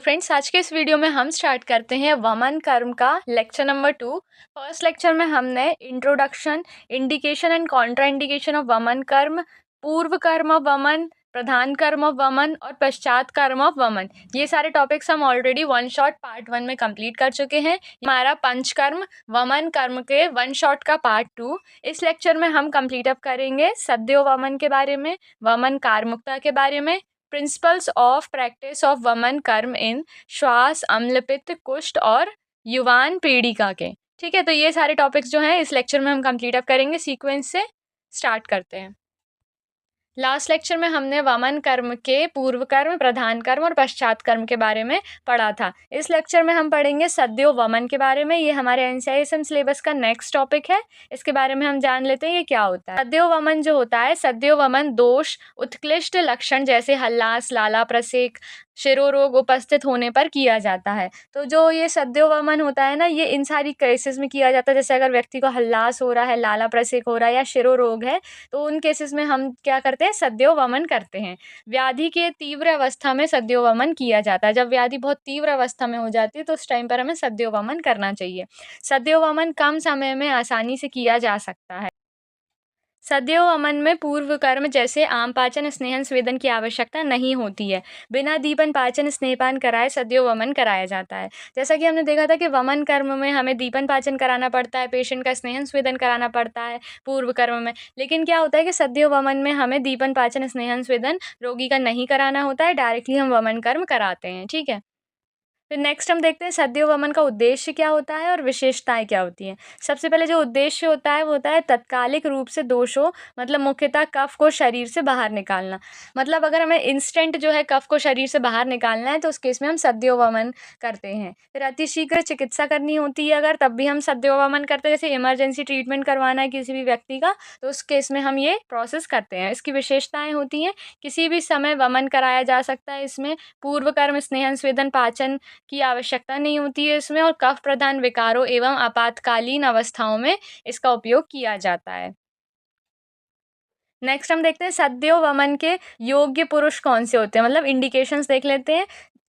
Friends, आज के इस वीडियो में हम स्टार्ट करते हैं वमन कर्म का लेक्चर नंबर 2। फर्स्ट लेक्चर में हमने introduction, indication and Contra indication of वमन कर्म, पूर्व कर्म ऑफ वमन, प्रधान कर्म ऑफ वमन और पश्चात कर्म ऑफ वमन, ये सारे टॉपिक्स हम ऑलरेडी वन शॉट पार्ट 1 में कंप्लीट कर चुके हैं। हमारा पंचकर्म वमन कर्म के वन शॉट का पार्ट 2। इस लेक्चर में हम कंप्लीट अप करेंगे सद्यो वमन के बारे में, वमन कारमुक्ता के बारे में, प्रिंसिपल्स ऑफ प्रैक्टिस ऑफ वमन कर्म इन श्वास, अम्लपित्त, कुष्ठ और युवान पीड़िका के। ठीक है, तो ये सारे टॉपिक्स जो हैं इस लेक्चर में हम कंप्लीट अप करेंगे। सीक्वेंस से स्टार्ट करते हैं। लास्ट लेक्चर में हमने वमन कर्म के पूर्व कर्म, प्रधान कर्म और पश्चात कर्म के बारे में पढ़ा था। इस लेक्चर में हम पढ़ेंगे सद्यो वमन के बारे में। ये हमारे एनसीआईएसएम सिलेबस का नेक्स्ट टॉपिक है। इसके बारे में हम जान लेते हैं ये क्या होता है। सद्यो वमन जो होता है, सद्यो वमन दोष, उत्कृष्ट लक्षण जैसे हल्लास, लाला प्रसेक, शिरोरोग उपस्थित होने पर किया जाता है। तो जो ये सद्यो वमन होता है ना, ये इन सारी केसेस में किया जाता है। जैसे अगर व्यक्ति को हल्लास हो रहा है, लाला प्रसेक हो रहा है या शिरोरोग है, तो उन केसेस में हम क्या करते हैं, सद्यो वमन करते हैं। व्याधि के तीव्र अवस्था में सद्यो वमन किया जाता है। जब व्याधि बहुत तीव्र अवस्था में हो जाती है तो उस टाइम पर हमें सद्यो वमन करना चाहिए। सद्यो वमन कम समय में आसानी से किया जा सकता है। सद्यो वमन में पूर्व कर्म जैसे आम पाचन, स्नेहन, स्वेदन की आवश्यकता नहीं होती है। बिना दीपन पाचन, स्नेहपान कराए सद्यो वमन कराया जाता है। जैसा कि हमने देखा था कि वमन कर्म में हमें दीपन पाचन कराना पड़ता है, पेशेंट का स्नेहन स्वेदन कराना पड़ता है पूर्व कर्म में। लेकिन क्या होता है कि सद्यो वमन में हमें दीपन पाचन, स्नेहन स्वेदन रोगी का नहीं कराना होता है, डायरेक्टली हम वमन कर्म कराते हैं। ठीक है, फिर नेक्स्ट हम देखते हैं सद्यो वमन का उद्देश्य क्या होता है और विशेषताएं क्या होती हैं। सबसे पहले जो उद्देश्य होता है वो होता है तत्कालिक रूप से दोषों, मतलब मुख्यतः कफ को शरीर से बाहर निकालना। मतलब अगर हमें इंस्टेंट जो है कफ को शरीर से बाहर निकालना है तो उस केस में हम सद्यो वमन करते हैं। फिर अतिशीघ्र चिकित्सा करनी होती है अगर, तब भी हम सद्यो वमन करते हैं। जैसे इमरजेंसी ट्रीटमेंट करवाना है किसी भी व्यक्ति का, तो उस केस में हम ये प्रोसेस करते हैं। इसकी विशेषताएं होती हैं, किसी भी समय वमन कराया जा सकता है। इसमें पूर्व कर्म, स्नेहन, स्वेदन, पाचन की आवश्यकता नहीं होती है इसमें, और कफ प्रधान विकारों एवं आपातकालीन अवस्थाओं में इसका उपयोग किया जाता है। नेक्स्ट हम देखते हैं सद्यो वमन के योग्य पुरुष कौन से होते हैं, मतलब इंडिकेशंस देख लेते हैं।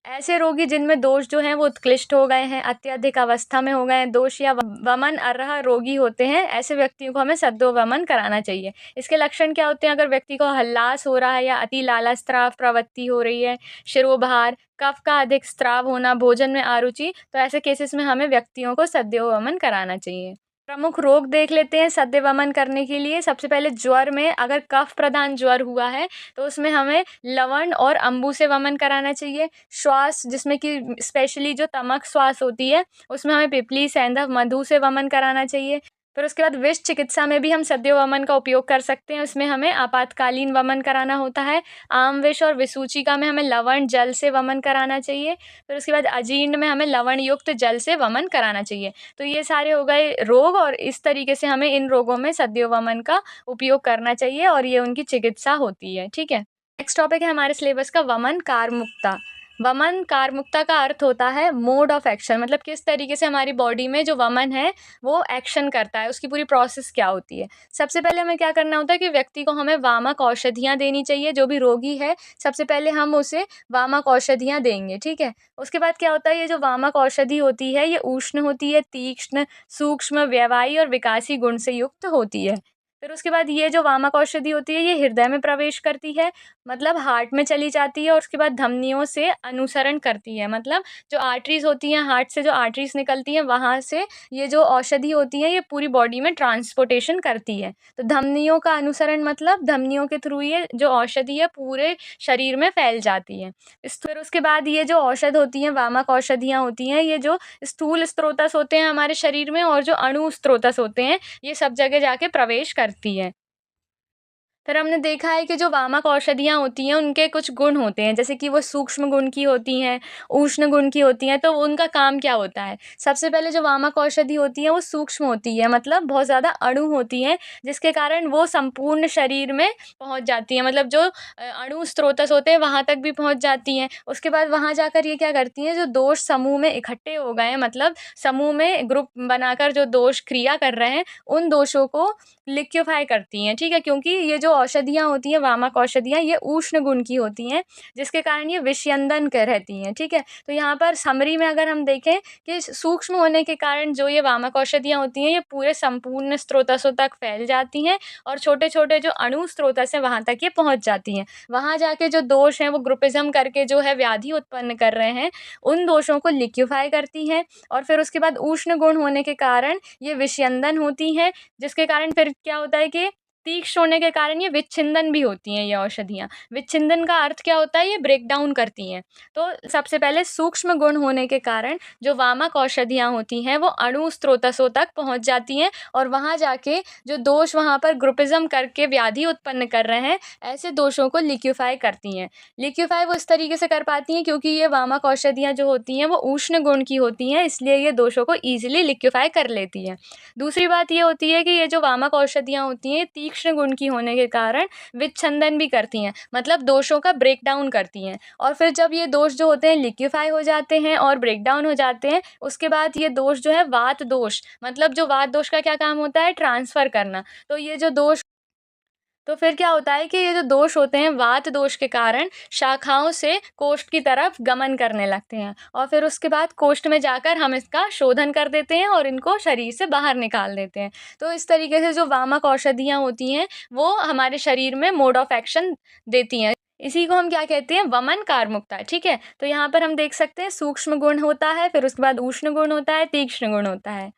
ऐसे रोगी जिनमें दोष जो हैं वो उत्कृष्ट हो गए हैं, अत्यधिक अवस्था में हो गए हैं दोष, या वमन अर्ह रोगी होते हैं, ऐसे व्यक्तियों को हमें सद्यो वमन कराना चाहिए। इसके लक्षण क्या होते हैं? अगर व्यक्ति को हल्लास हो रहा है या अति लाला स्त्राव प्रवृत्ति हो रही है, शिरोभार, कफ का अधिक स्त्राव होना, भोजन में अरुचि, तो ऐसे केसेस में हमें व्यक्तियों को सद्यो वमन कराना चाहिए। प्रमुख रोग देख लेते हैं सद्य वमन करने के लिए। सबसे पहले ज्वर में, अगर कफ प्रधान ज्वर हुआ है तो उसमें हमें लवण और अम्बू से वमन कराना चाहिए। श्वास, जिसमें कि स्पेशली जो तमक श्वास होती है, उसमें हमें पिपली, सैंधव, मधु से वमन कराना चाहिए। फिर उसके बाद विष चिकित्सा में भी हम सद्यो वमन का उपयोग कर सकते हैं। उसमें हमें आपातकालीन वमन कराना होता है। आम विष और विसूचिका में हमें लवण जल से वमन कराना चाहिए। फिर उसके बाद अजीर्ण में हमें लवण युक्त जल से वमन कराना चाहिए। तो ये सारे हो गए रोग, और इस तरीके से हमें इन रोगों में सद्यो वमन का उपयोग करना चाहिए और ये उनकी चिकित्सा होती है। ठीक है, नेक्स्ट टॉपिक है हमारे सिलेबस का वमन कारमुक्ता। वमन कारमुक्ता का अर्थ होता है मोड ऑफ एक्शन, मतलब किस तरीके से हमारी बॉडी में जो वमन है वो एक्शन करता है, उसकी पूरी प्रोसेस क्या होती है। सबसे पहले हमें क्या करना होता है कि व्यक्ति को हमें वामक औषधियाँ देनी चाहिए। जो भी रोगी है सबसे पहले हम उसे वामक औषधियाँ देंगे। ठीक है, उसके बाद क्या होता है, ये जो वामक औषधि होती है ये उष्ण होती है, तीक्ष्ण, सूक्ष्म, व्यवायी और विकासी गुण से युक्त होती है। फिर उसके बाद ये जो वामक औषधि होती है ये हृदय में प्रवेश करती है, मतलब हार्ट में चली जाती है, और उसके बाद धमनियों से अनुसरण करती है, मतलब जो आर्टरीज होती हैं, हार्ट से जो आर्टरीज निकलती हैं वहाँ से ये जो औषधि होती है ये पूरी बॉडी में ट्रांसपोर्टेशन करती है। तो धमनियों का अनुसरण मतलब धमनियों के थ्रू ये जो औषधि है पूरे शरीर में फैल जाती है। फिर उसके बाद ये जो औषध होती हैं, वामक औषधियाँ होती हैं, ये जो स्थूल स्त्रोतस होते हैं हमारे शरीर में और जो अणु स्त्रोतस होते हैं, ये सब जगह जाके प्रवेश करती है। फिर हमने देखा है कि जो वामक औषधियाँ होती हैं उनके कुछ गुण होते हैं, जैसे कि वो सूक्ष्म गुण की होती हैं, उष्ण गुण की होती हैं। तो उनका काम क्या होता है? सबसे पहले जो वामक औषधि होती है वो सूक्ष्म होती है, मतलब बहुत ज़्यादा अणु होती हैं, जिसके कारण वो संपूर्ण शरीर में पहुँच जाती हैं, मतलब जो अणु स्त्रोतस होते हैं वहाँ तक भी पहुँच जाती हैं। उसके बाद वहाँ जाकर ये क्या करती हैं, जो दोष समूह में इकट्ठे हो गए हैं, मतलब समूह में ग्रुप बनाकर जो दोष क्रिया कर रहे हैं, उन दोषों को लिक्विफाई करती हैं। ठीक है, क्योंकि ये जो औषधियाँ होती हैं, वामक औषधियाँ, ये उष्ण गुण की होती हैं, जिसके कारण ये विषयंदन कर रहती हैं, ठीक है। तो यहाँ पर समरी में अगर हम देखें कि सूक्ष्म होने के कारण जो ये वामक औषधियाँ होती हैं, ये पूरे संपूर्ण स्रोतसों तक फैल जाती हैं और छोटे-छोटे जो अणु स्रोतस हैं वहाँ तक ये पहुँच जाती हैं। वहाँ जाके जो दोष हैं वो ग्रुपिज़्म करके जो है व्याधि उत्पन्न कर रहे हैं, उन दोषों को लिक्विफ़ाई करती हैं और फिर उसके बाद उष्ण गुण होने के कारण ये विषयंदन होती हैं, जिसके कारण फिर क्या होता है कि तीक्ष्ण होने के कारण ये विच्छिंदन भी होती हैं ये औषधियाँ। विच्छिंदन का अर्थ क्या होता है? ये ब्रेक डाउन करती हैं। तो सबसे पहले सूक्ष्म गुण होने के कारण जो वामक औषधियाँ होती हैं वो अणु स्रोतसों तक पहुँच जाती हैं और वहाँ जाके जो दोष वहाँ पर ग्रुपिज़्म करके व्याधि उत्पन्न कर रहे हैं, ऐसे दोषों को लिक्विफ़ाई करती हैं। लिक्विफ़ाई वो इस तरीके से कर पाती हैं क्योंकि ये वामक औषधियाँ जो होती हैं वो उष्ण गुण की होती हैं, इसलिए ये दोषों को ईज़िली लिक्विफ़ाई कर लेती हैं। दूसरी बात ये होती है कि ये जो वामक औषधियाँ होती हैं, तीक्ष्ण गुण की होने के कारण विच्छंदन भी करती हैं, मतलब दोषों का ब्रेक डाउन करती हैं और फिर जब ये दोष जो होते हैं लिक्विफ़ाई हो जाते हैं और ब्रेक डाउन हो जाते हैं, उसके बाद ये दोष जो है वात दोष, मतलब जो वात दोष का क्या काम होता है? ट्रांसफ़र करना। तो ये जो दोष तो फिर क्या होता है कि ये जो दोष होते हैं वात दोष के कारण शाखाओं से कोष्ठ की तरफ गमन करने लगते हैं और फिर उसके बाद कोष्ठ में जाकर हम इसका शोधन कर देते हैं और इनको शरीर से बाहर निकाल देते हैं। तो इस तरीके से जो वामक औषधियाँ होती हैं वो हमारे शरीर में मोड ऑफ एक्शन देती हैं। इसी को हम क्या कहते हैं? वमन कार्मुकता, ठीक है। तो यहाँ पर हम देख सकते हैं सूक्ष्म गुण होता है, फिर उसके बाद उष्ण गुण होता है, तीक्ष्ण गुण होता है।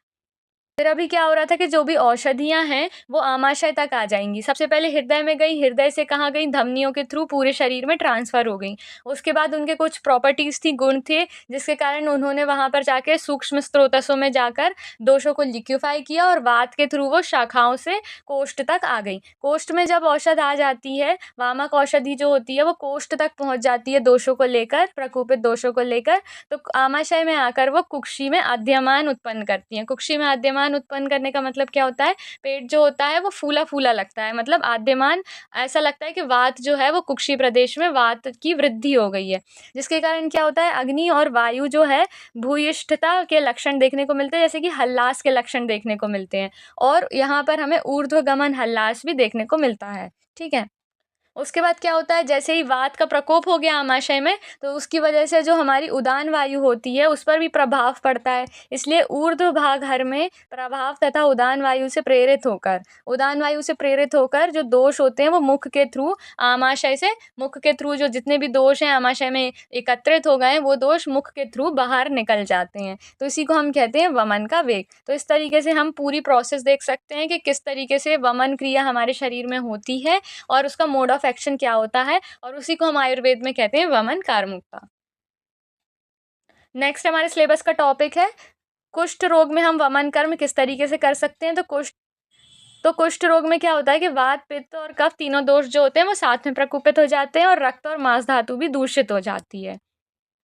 फिर अभी क्या हो रहा था कि जो भी औषधियाँ हैं, वो आमाशय तक आ जाएँगी। सबसे पहले हृदय में गई, हृदय से कहाँ गई? धमनियों के थ्रू पूरे शरीर में ट्रांसफ़र हो गई। उसके बाद उनके कुछ प्रॉपर्टीज़ थी, गुण थे, जिसके कारण उन्होंने वहाँ पर जाके सूक्ष्म स्रोतसों में जाकर दोषों को लिक्विफ़ाई किया और वात के थ्रू वो शाखाओं से कोष्ठ तक आ गई। कोष्ठ में जब औषध आ जाती है, वामक औषधि जो होती है, वो कोष्ठ तक पहुँच जाती है दोषों को लेकर, प्रकोपित दोषों को लेकर, तो आमाशय में आकर वो कुक्षी में आद्यमान उत्पन्न करती हैं। कुक्षी में आद्यमान उत्पन्न करने का मतलब क्या होता है? पेट जो होता है वो फूला-फूला लगता है, मतलब आद्यमान ऐसा लगता है कि वात जो है वो कुक्षी प्रदेश में वात की वृद्धि हो गई है। जिसके कारण क्या होता है? अग्नि और वायु जो है भूयिष्ठता के लक्षण देखने को मिलते हैं, जैसे कि हल्लास के लक्षण देखने को मिलते हैं और यहाँ पर हमें ऊर्ध्वगमन हल्लास भी देखने को मिलता है। ठीक है? उसके बाद क्या होता है? जैसे ही वात का प्रकोप हो गया आमाशय में, तो उसकी वजह से जो हमारी उदान वायु होती है उस पर भी प्रभाव पड़ता है। इसलिए ऊर्ध्व भाग हर में प्रभाव तथा उदान वायु से प्रेरित होकर जो दोष होते हैं वो मुख के थ्रू आमाशय से, मुख के थ्रू जो जितने भी दोष हैं आमाशय में एकत्रित हो गए हैं, वो दोष मुख के थ्रू बाहर निकल जाते हैं। तो इसी को हम कहते हैं वमन का वेग। तो इस तरीके से हम पूरी प्रोसेस देख सकते हैं कि किस तरीके से वमन क्रिया हमारे शरीर में होती है और उसका मोड ऑफ एक्शन क्या होता है, और उसी को हम आयुर्वेद में कहते हैं वमन कार्मुकता। नेक्स्ट हमारे सिलेबस का टॉपिक है कुष्ठ रोग में हम वमन कर्म किस तरीके से कर सकते हैं। तो कुष्ठ रोग में क्या होता है कि वात, पित्त और कफ तीनों दोष जो होते हैं वो साथ में प्रकोपित हो जाते हैं और रक्त और मांस धातु भी दूषित हो जाती है।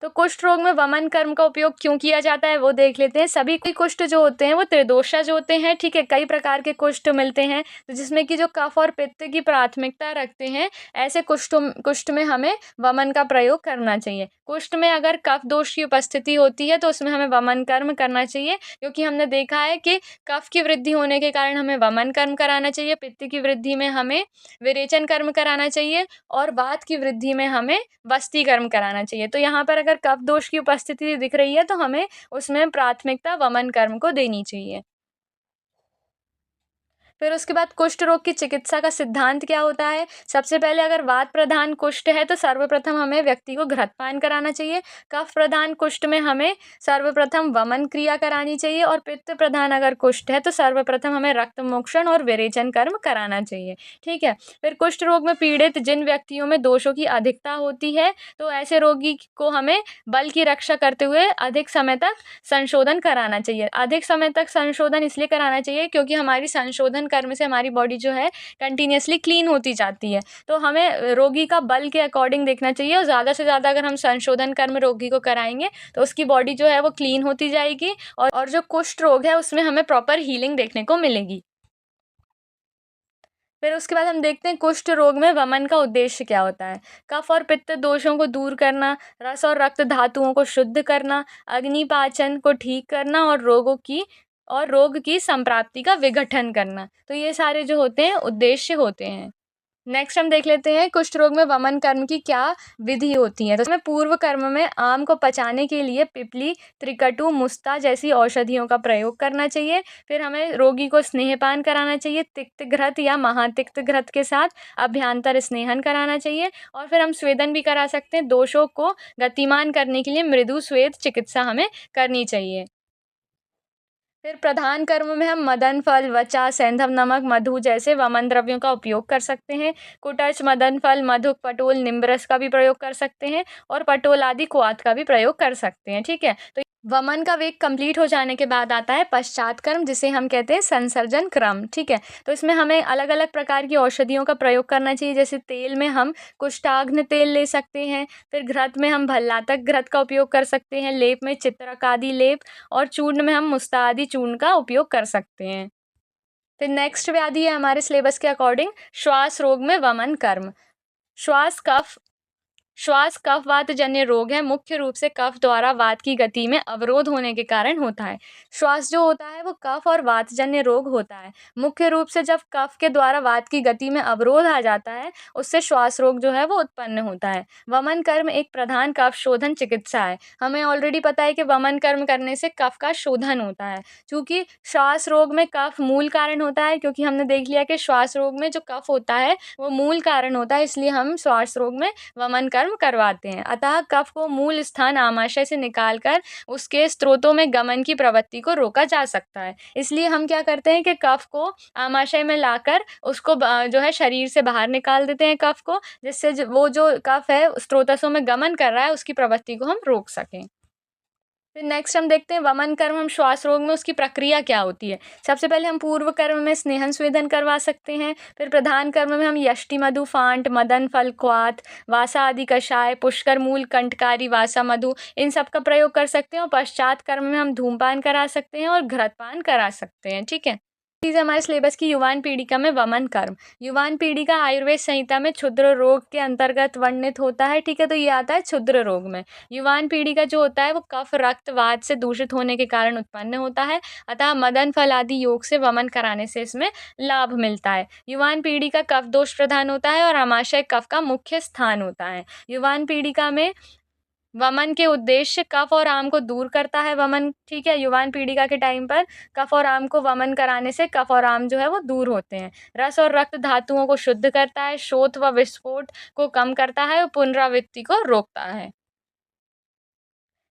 तो कुष्ठ रोग में वमन कर्म का उपयोग क्यों किया जाता है वो देख लेते हैं। सभी कुष्ठ जो होते हैं वो त्रिदोषज होते हैं, ठीक है। कई प्रकार के कुष्ठ मिलते हैं, तो जिसमें कि जो कफ और पित्त की प्राथमिकता रखते हैं, ऐसे कुष्ठ में हमें वमन का प्रयोग करना चाहिए। कुष्ठ में अगर कफ दोष की उपस्थिति होती है तो उसमें हमें वमन कर्म करना चाहिए, क्योंकि हमने देखा है कि कफ की वृद्धि होने के कारण हमें वमन कर्म कराना चाहिए, पित्त की वृद्धि में हमें विरेचन कर्म कराना चाहिए और वात की वृद्धि में हमें वस्ती कर्म कराना चाहिए। तो यहाँ पर अगर कफ दोष की उपस्थिति दिख रही है तो हमें उसमें प्राथमिकता वमन कर्म को देनी चाहिए। फिर उसके बाद कुष्ठ रोग की चिकित्सा का सिद्धांत क्या होता है। सबसे पहले अगर वात प्रधान कुष्ठ है तो सर्वप्रथम हमें व्यक्ति को घृतपान कराना चाहिए। कफ प्रधान कुष्ठ में हमें सर्वप्रथम वमन क्रिया करानी चाहिए और पित्त प्रधान अगर कुष्ठ है तो सर्वप्रथम हमें रक्त मोक्षण और विरेचन कर्म कराना चाहिए, ठीक है। फिर कुष्ठ रोग में पीड़ित जिन व्यक्तियों में दोषों की अधिकता होती है तो ऐसे रोगी को हमें बल की रक्षा करते हुए अधिक समय तक संशोधन कराना चाहिए। अधिक समय तक संशोधन इसलिए कराना चाहिए क्योंकि हमारी संशोधन कर्म से हमारी बॉडी जो है कंटिन्यूअसली क्लीन होती जाती है। तो हमें रोगी का बल के अकॉर्डिंग देखना चाहिए और ज़्यादा से ज़्यादा अगर हम संशोधन कर्म रोगी को कराएंगे तो उसकी बॉडी जो है वो क्लीन होती जाएगी और जो कुष्ठ रोग है उसमें हमें प्रॉपर हीलिंग देखने को मिलेगी। फिर उसके बाद हम देखते हैं कुष्ठ रोग में वमन का उद्देश्य क्या होता है। कफ और पित्त दोषों को दूर करना, रस और रक्त धातुओं को शुद्ध करना, अग्नि पाचन को ठीक करना और रोग की संप्राप्ति का विघटन करना। तो ये सारे जो होते हैं उद्देश्य होते हैं। नेक्स्ट हम देख लेते हैं कुष्ठ रोग में वमन कर्म की क्या विधि होती है। तो इसमें पूर्व कर्म में आम को पचाने के लिए पिपली, त्रिकटु, मुस्ता जैसी औषधियों का प्रयोग करना चाहिए। फिर हमें रोगी को स्नेहपान कराना चाहिए तिक्त घृत या महातिक्त घृत के साथ, अभ्यंतर स्नेहन कराना चाहिए और फिर हम स्वेदन भी करा सकते हैं। दोषों को गतिमान करने के लिए मृदु स्वेद चिकित्सा हमें करनी चाहिए। फिर प्रधान कर्म में हम मदन फल, वचा, सेंधव नमक, मधु जैसे वमन द्रव्यों का उपयोग कर सकते हैं। कुटच, मदन फल, मधुक, पटोल, निम्बरस का भी प्रयोग कर सकते हैं और पटोल आदि क्वाथ का भी प्रयोग कर सकते हैं। ठीक है, तो वमन का वेग कंप्लीट हो जाने के बाद आता है पश्चात कर्म, जिसे हम कहते हैं संसर्जन क्रम। ठीक है, तो इसमें हमें अलग अलग प्रकार की औषधियों का प्रयोग करना चाहिए। जैसे तेल में हम कुष्ठाग्नि तेल ले सकते हैं, फिर घृत में हम भल्लातक घृत का उपयोग कर सकते हैं, लेप में चित्रक आदि लेप और चूर्ण में हम मुस्ता आदि चूर्ण का उपयोग कर सकते हैं। फिर नेक्स्ट व्याधि है हमारे सिलेबस के अकॉर्डिंग श्वास रोग में वमन कर्म। श्वास कफ वात जन्य रोग है। मुख्य रूप से कफ द्वारा वात की गति में अवरोध होने के कारण होता है। श्वास जो होता है वो कफ और वात जन्य रोग होता है। मुख्य रूप से जब कफ के द्वारा वात की गति में अवरोध आ जाता है, उससे श्वास रोग जो है वो उत्पन्न होता है। वमन कर्म एक प्रधान कफ शोधन चिकित्सा है। हमें ऑलरेडी पता है कि वमन कर्म करने से कफ का शोधन होता है। चूंकि श्वास रोग में कफ मूल कारण होता है, क्योंकि हमने देख लिया कि श्वास रोग में जो कफ होता है वो मूल कारण होता है, इसलिए हम श्वास रोग में वमन कर्म करवाते हैं। अतः कफ को मूल स्थान आमाशय से निकालकर उसके स्रोतों में गमन की प्रवृत्ति को रोका जा सकता है। इसलिए हम क्या करते हैं कि कफ को आमाशय में लाकर उसको जो है शरीर से बाहर निकाल देते हैं कफ को, जिससे वो जो कफ है स्रोतसों में गमन कर रहा है उसकी प्रवृत्ति को हम रोक सकें। फिर नेक्स्ट हम देखते हैं वमन कर्म हम श्वास रोग में उसकी प्रक्रिया क्या होती है। सबसे पहले हम पूर्व कर्म में स्नेहन स्वेदन करवा सकते हैं। फिर प्रधान कर्म में हम यष्टि मधु, फांट, मदन फल, क्वाथ, वासा आदि कषाय, पुष्कर मूल, कंठकारी, वासा मधु इन सब का प्रयोग कर सकते हैं। और पश्चात कर्म में हम धूमपान करा सकते हैं और घृतपान करा सकते हैं। ठीक है, चीज़ हमारे सिलेबस की युवान पीढ़िका में वमन कर्म। युवान पीढ़िका आयुर्वेद संहिता में क्षुद्र रोग के अंतर्गत वर्णित होता है। ठीक है, तो ये आता है क्षुद्र रोग में। युवान पीढ़िका जो होता है वो कफ रक्त वात से दूषित होने के कारण उत्पन्न होता है। अतः मदन फल आदि योग से वमन कराने से इसमें लाभ मिलता है। युवान पीढ़िका कफ दोष प्रधान होता है और आमाशय कफ का मुख्य स्थान होता है। युवान पीढ़िका में वमन के उद्देश्य कफ और आम को दूर करता है वमन। ठीक है, युवान पीढ़िका के टाइम पर कफ और आम को वमन कराने से कफ और आम जो है वो दूर होते हैं। रस और रक्त धातुओं को शुद्ध करता है, शोथ व विस्फोट को कम करता है और पुनरावृत्ति को रोकता है।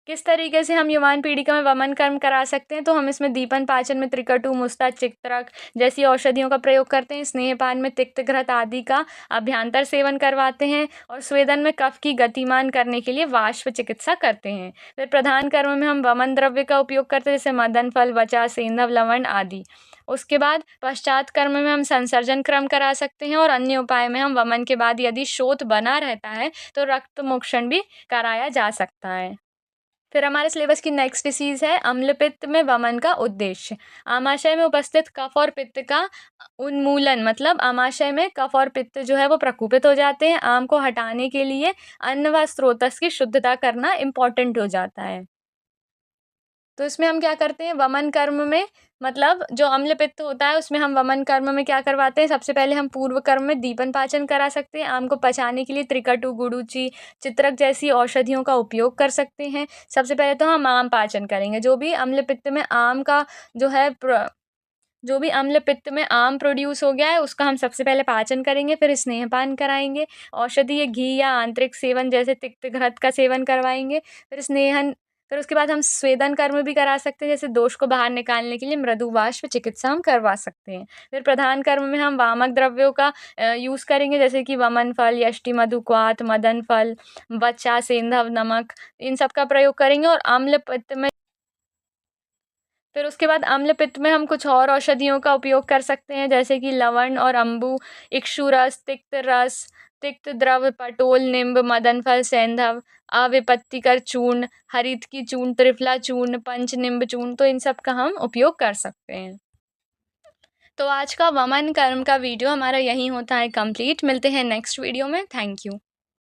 किस तरीके से हम युवान पीढ़िका में वमन कर्म करा सकते हैं, तो हम इसमें दीपन पाचन में त्रिकटु, मुस्ता, चित्रक जैसी औषधियों का प्रयोग करते हैं। स्नेहपान में तिक्त घृत आदि का अभ्यंतर सेवन करवाते हैं और स्वेदन में कफ की गतिमान करने के लिए वाष्प चिकित्सा करते हैं। फिर प्रधान कर्म में हम वमन द्रव्य का उपयोग करते हैं, जैसे मदन फल, वचा, सेंधव, लवण आदि। उसके बाद पश्चात कर्म में हम संसर्जन क्रम करा सकते हैं और अन्य उपाय में हम वमन के बाद यदि शोथ बना रहता है तो रक्त मोक्षण भी कराया जा सकता है। फिर हमारे सिलेबस की नेक्स्ट डिसीज है अम्ल पित्त में वमन का उद्देश्य। आमाशय में उपस्थित कफ और पित्त का उन्मूलन, मतलब आमाशय में कफ और पित्त जो है वो प्रकोपित हो जाते हैं। आम को हटाने के लिए अन्न व स्रोतस की शुद्धता करना इम्पॉर्टेंट हो जाता है। तो इसमें हम क्या करते हैं वमन कर्म में, मतलब जो अम्ल पित्त होता है उसमें हम वमन कर्म में क्या करवाते हैं, सबसे पहले हम पूर्व कर्म में दीपन पाचन करा सकते हैं। आम को पचाने के लिए त्रिकटु, गुडुचि, चित्रक जैसी औषधियों का उपयोग कर सकते हैं। सबसे पहले तो हम आम पाचन करेंगे। जो भी अम्ल पित्त में आम का जो है जो भी अम्ल पित्त में आम प्रोड्यूस हो गया है उसका हम सबसे पहले पाचन करेंगे, फिर स्नेहपान कराएंगे। औषधीय घी या आंतरिक सेवन जैसे तिक्त घृत का सेवन करवाएंगे। फिर उसके बाद हम स्वेदन कर्म भी करा सकते हैं, जैसे दोष को बाहर निकालने के लिए मृदु वाष्प चिकित्सा हम करवा सकते हैं। फिर प्रधान कर्म में हम वामक द्रव्यों का यूज़ करेंगे, जैसे कि वमन फल, यष्टि मधु, क्वाथ, मदन फल, वचा, सेंधव, नमक इन सब का प्रयोग करेंगे। और अम्ल पित्त में फिर उसके बाद अम्ल पित्त में हम कुछ और औषधियों का उपयोग कर सकते हैं, जैसे कि लवण और अम्बू, इक्षु रस, तिक्त द्रव, पटोल, निम्ब, मदन फल, सेंधव, अविपत्तिकर चूर्ण, हरित की चूर्ण, त्रिफला चूर्ण, पंच निम्ब चूर्ण, तो इन सब का हम उपयोग कर सकते हैं। तो आज का वमन कर्म का वीडियो हमारा यहीं होता है कंप्लीट। मिलते हैं नेक्स्ट वीडियो में। Thank you.